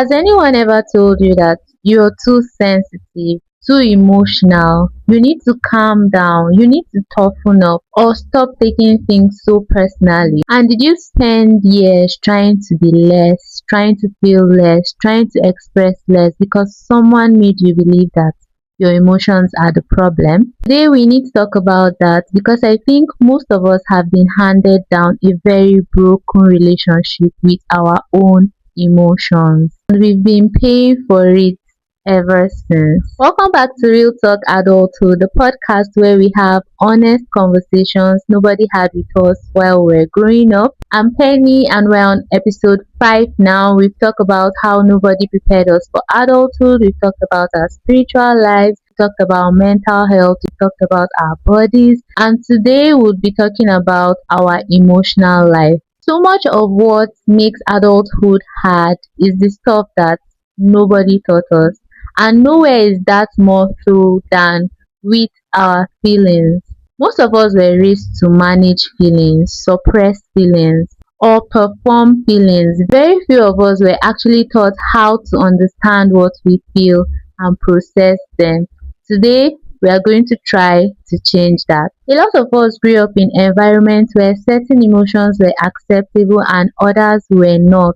Has anyone ever told you that you're too sensitive, too emotional, you need to calm down, you need to toughen up, or stop taking things so personally? And did you spend years trying to be less, trying to feel less, trying to express less because someone made you believe that your emotions are the problem? Today we need to talk about that because I think most of us have been handed down a very broken relationship with our own emotions. And we've been paying for it ever since. Welcome back to Real Talk Adulthood, the podcast where we have honest conversations nobody had with us while we're growing up. I'm Penny and we're on episode 5 now. We've talked about how nobody prepared us for adulthood. We've talked about our spiritual lives. We talked about mental health. We talked about our bodies. And today we'll be talking about our emotional life. So much of what makes adulthood hard is the stuff that nobody taught us. And nowhere is that more true than with our feelings. Most of us were raised to manage feelings, suppress feelings, or perform feelings. Very few of us were actually taught how to understand what we feel and process them. Today, we are going to try to change that. A lot of us grew up in environments where certain emotions were acceptable and others were not.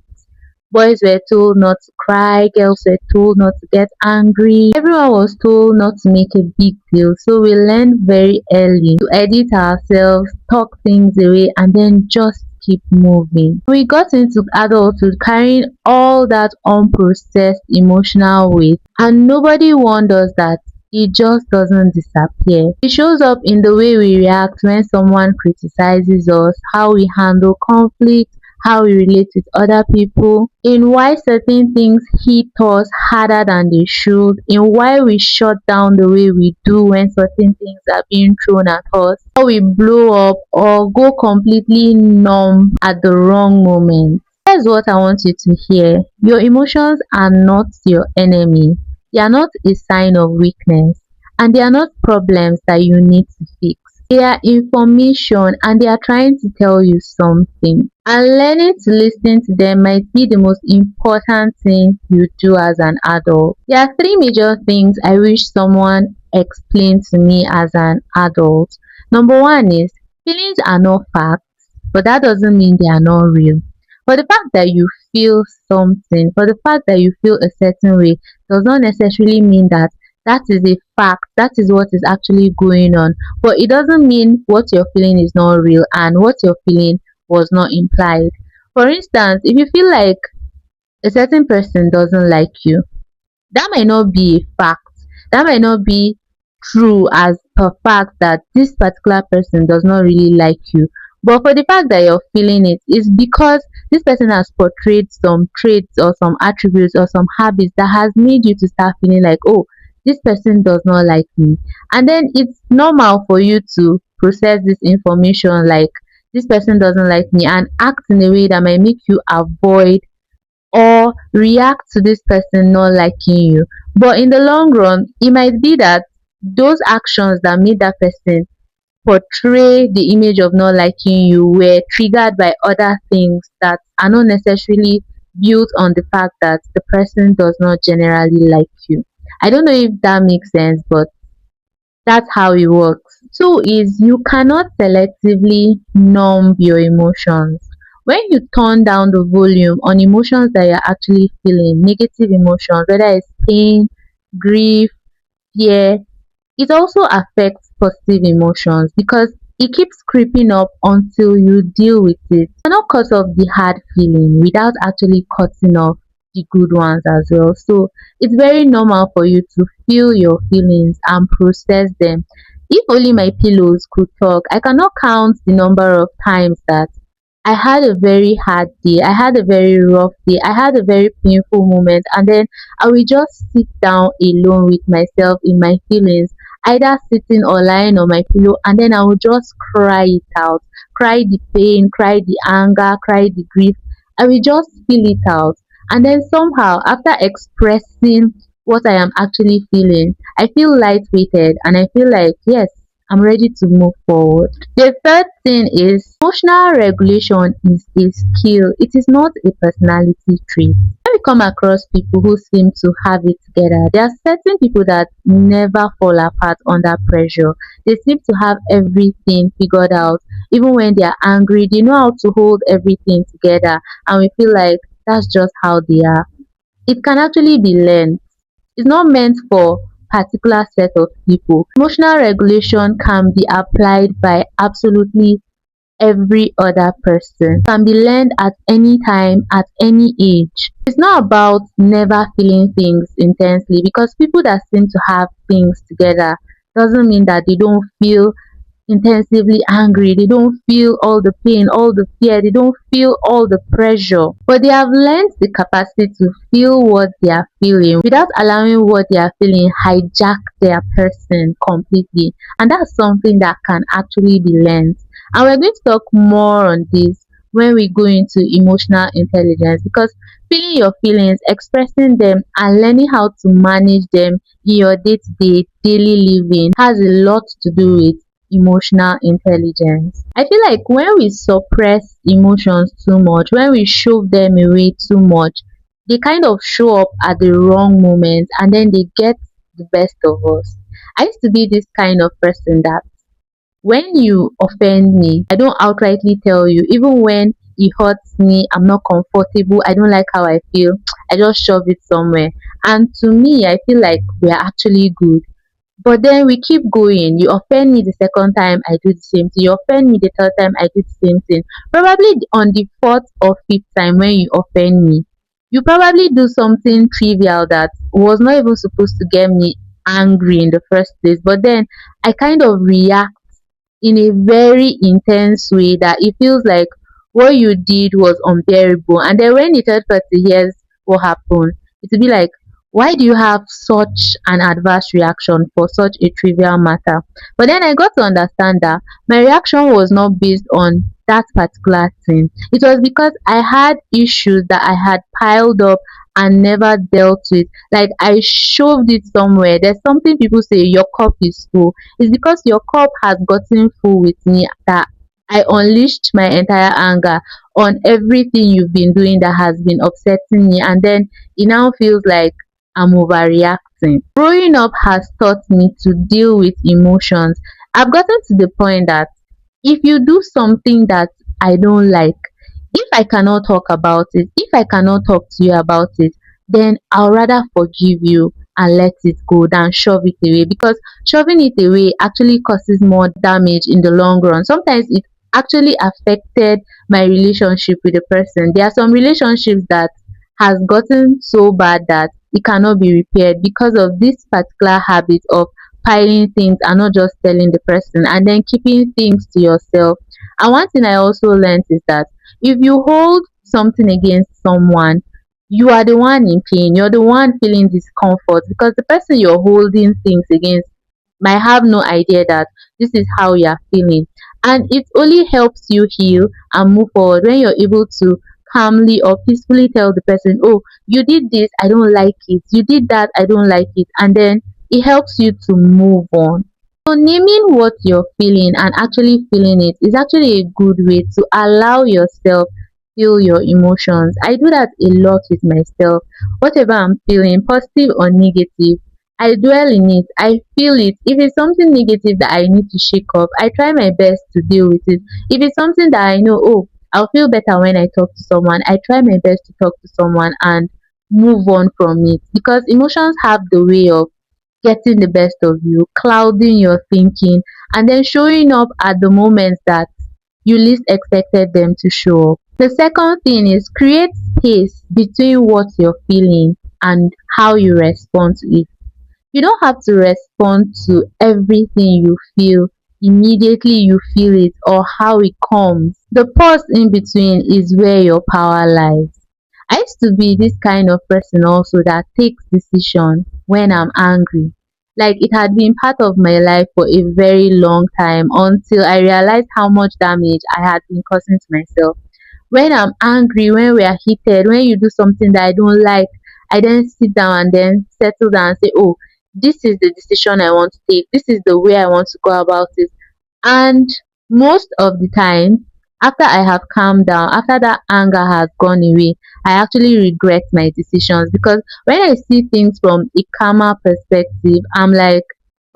Boys were told not to cry, girls were told not to get angry. Everyone was told not to make a big deal. So we learned very early to edit ourselves, talk things away, and then just keep moving. We got into adulthood carrying all that unprocessed emotional weight, and nobody warned us that it just doesn't disappear. It shows up in the way we react when someone criticizes us, how we handle conflict, how we relate with other people, in why certain things hit us harder than they should, in why we shut down the way we do when certain things are being thrown at us, how we blow up or go completely numb at the wrong moment. Here's what I want you to hear. Your emotions are not your enemy. They are not a sign of weakness, and they are not problems that you need to fix. They are information and they are trying to tell you something. And learning to listen to them might be the most important thing you do as an adult. There are three major things I wish someone explained to me as an adult. Number one is feelings are not facts, but that doesn't mean they are not real. For the fact that you feel something, for the fact that you feel a certain way, does not necessarily mean that that is a fact, that is what is actually going on. But it doesn't mean what you're feeling is not real and what you're feeling was not implied. For instance, if you feel like a certain person doesn't like you, that might not be a fact. That might not be true as per fact that this particular person does not really like you. But for the fact that you're feeling it is because this person has portrayed some traits or some attributes or some habits that has made you to start feeling like, oh, this person does not like me. And then it's normal for you to process this information like this person doesn't like me and act in a way that might make you avoid or react to this person not liking you. But in the long run, it might be that those actions that made that person portray the image of not liking you were triggered by other things that are not necessarily built on the fact that the person does not generally like you. I don't know if that makes sense, but that's how it works. Two is you cannot selectively numb your emotions. When you turn down the volume on emotions that you're actually feeling, negative emotions, whether it's pain, grief, fear, it also affects positive emotions because it keeps creeping up until you deal with it. You cannot cut off the hard feeling without actually cutting off the good ones as well. So it's very normal for you to feel your feelings and process them. If only my pillows could talk, I cannot count the number of times that I had a very hard day, I had a very rough day, I had a very painful moment, and then I will just sit down alone with myself in my feelings, either sitting or lying on my pillow, and then I will just cry it out. Cry the pain, cry the anger, cry the grief. I will just feel it out. And then somehow, after expressing what I am actually feeling, I feel light-weighted and I feel like, yes, I'm ready to move forward. The third thing is emotional regulation is a skill. It is not a personality trait. When we come across people who seem to have it together. There are certain people that never fall apart under pressure. They seem to have everything figured out. Even when they are angry, they know how to hold everything together. And we feel like that's just how they are. It can actually be learned. It's not meant for particular set of people. Emotional regulation can be applied by absolutely every other person. Can be learned at any time, at any age. It's not about never feeling things intensely, because people that seem to have things together doesn't mean that they don't feel intensively angry, they don't feel all the pain, all the fear, they don't feel all the pressure. But they have learned the capacity to feel what they are feeling without allowing what they are feeling hijack their person completely. And that's something that can actually be learned. And we're going to talk more on this when we go into emotional intelligence, because feeling your feelings, expressing them, and learning how to manage them in your day to day daily living has a lot to do with emotional intelligence. I feel like when we suppress emotions too much, when we shove them away too much, they kind of show up at the wrong moment and then they get the best of us. I used to be this kind of person that when you offend me, I don't outrightly tell you. Even when it hurts me, I'm not comfortable, I don't like how I feel, I just shove it somewhere. And to me, I feel like we're actually good. But then we keep going. You offend me the second time, I do the same thing. You offend me the third time, I do the same thing. Probably on the fourth or fifth time when you offend me, you probably do something trivial that was not even supposed to get me angry in the first place. But then I kind of react in a very intense way that it feels like what you did was unbearable. And then when the third person hears what happened, it will be like, why do you have such an adverse reaction for such a trivial matter? But then I got to understand that my reaction was not based on that particular thing. It was because I had issues that I had piled up and never dealt with. Like I shoved it somewhere. There's something people say, your cup is full. It's because your cup has gotten full with me that I unleashed my entire anger on everything you've been doing that has been upsetting me, and then it now feels like I'm overreacting. Growing up has taught me to deal with emotions. I've gotten to the point that if you do something that I don't like, if I cannot talk about it, if I cannot talk to you about it, then I'll rather forgive you and let it go than shove it away, because shoving it away actually causes more damage in the long run. Sometimes it actually affected my relationship with the person. There are some relationships that has gotten so bad that it cannot be repaired because of this particular habit of piling things and not just telling the person and then keeping things to yourself. And one thing I also learned is that if you hold something against someone, you are the one in pain, you're the one feeling discomfort, because the person you're holding things against might have no idea that this is how you're feeling. And it only helps you heal and move forward when you're able to calmly or peacefully tell the person, oh, you did this, I don't like it, you did that, I don't like it, and then it helps you to move on. So naming what you're feeling and actually feeling it is actually a good way to allow yourself feel your emotions. I do that a lot with myself. Whatever I'm feeling, positive or negative, I dwell in it. I feel it. If it's something negative that I need to shake off, I try my best to deal with it. If it's something that I know, oh, I'll feel better when I talk to someone, I try my best to talk to someone and move on from it, because emotions have the way of getting the best of you, clouding your thinking, and then showing up at the moments that you least expected them to show up. The second thing is create space between what you're feeling and how you respond to it. You don't have to respond to everything you feel immediately you feel it or how it comes. The pause in between is where your power lies. I used to be this kind of person also that takes decision when I'm angry. Like it had been part of my life for a very long time until I realized how much damage I had been causing to myself. When I'm angry, when we are heated, when you do something that I don't like, I then sit down and then settle down and say, oh, this is the decision I want to take. This is the way I want to go about it. And most of the time, After I have calmed down, after that anger has gone away, I actually regret my decisions, because when I see things from a calmer perspective, I'm like,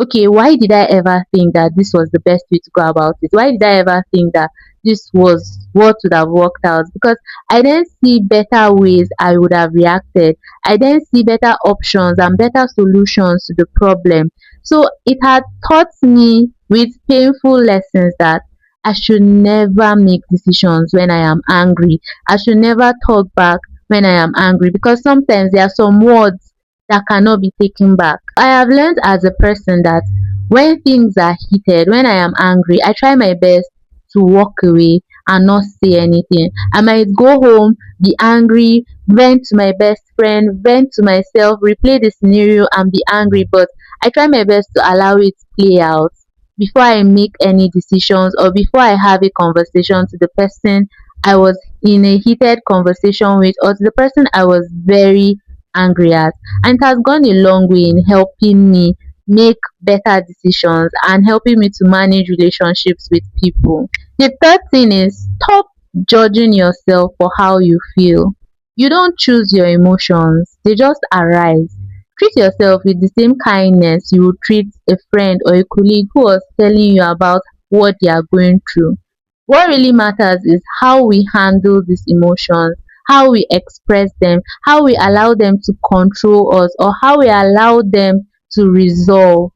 okay, why did I ever think that this was the best way to go about it? Why did I ever think that this was what would have worked out? Because I then see better ways I would have reacted. I then see better options and better solutions to the problem. So it had taught me with painful lessons that I should never make decisions when I am angry. I should never talk back when I am angry, because sometimes there are some words that cannot be taken back. I have learned as a person that when things are heated, when I am angry, I try my best to walk away and not say anything. I might go home, be angry, vent to my best friend, vent to myself, replay the scenario and be angry, but I try my best to allow it play out before I make any decisions, or before I have a conversation to the person I was in a heated conversation with, or to the person I was very angry at. And it has gone a long way in helping me make better decisions and helping me to manage relationships with people. The third thing is, stop judging yourself for how you feel. You don't choose your emotions, they just arise. Treat yourself with the same kindness you would treat a friend or a colleague who was telling you about what they are going through. What really matters is how we handle these emotions, how we express them, how we allow them to control us, or how we allow them to resolve,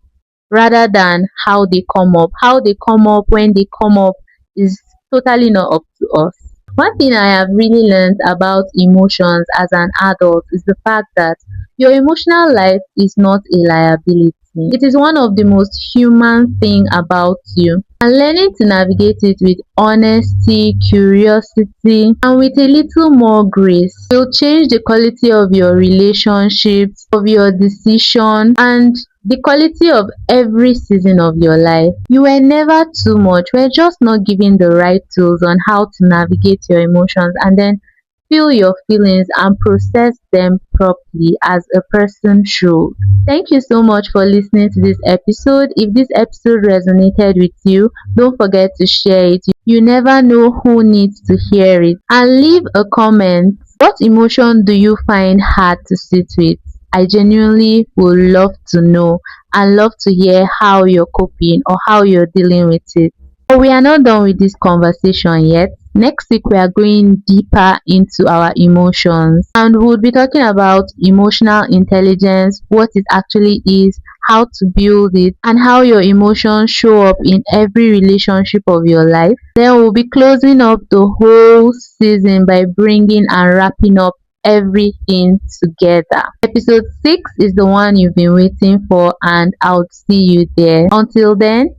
rather than how they come up. How they come up, when they come up, is totally not up to us. One thing I have really learned about emotions as an adult is the fact that your emotional life is not a liability. It is one of the most human thing about you. And learning to navigate it with honesty, curiosity, and with a little more grace will change the quality of your relationships, of your decision, and the quality of every season of your life. You were never too much. We're just not given the right tools on how to navigate your emotions and then feel your feelings and process them properly as a person should. Thank you so much for listening to this episode. If this episode resonated with you, don't forget to share it. You never know who needs to hear it. And leave a comment. What emotion do you find hard to sit with? I genuinely would love to know and love to hear how you're coping or how you're dealing with it. But we are not done with this conversation yet. Next week, we are going deeper into our emotions, and we'll be talking about emotional intelligence, what it actually is, how to build it, and how your emotions show up in every relationship of your life. Then we'll be closing up the whole season by bringing and wrapping up everything together. Episode 6 is the one you've been waiting for, and I'll see you there. Until then,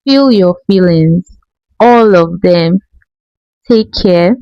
feel your feelings, all of them. Take care.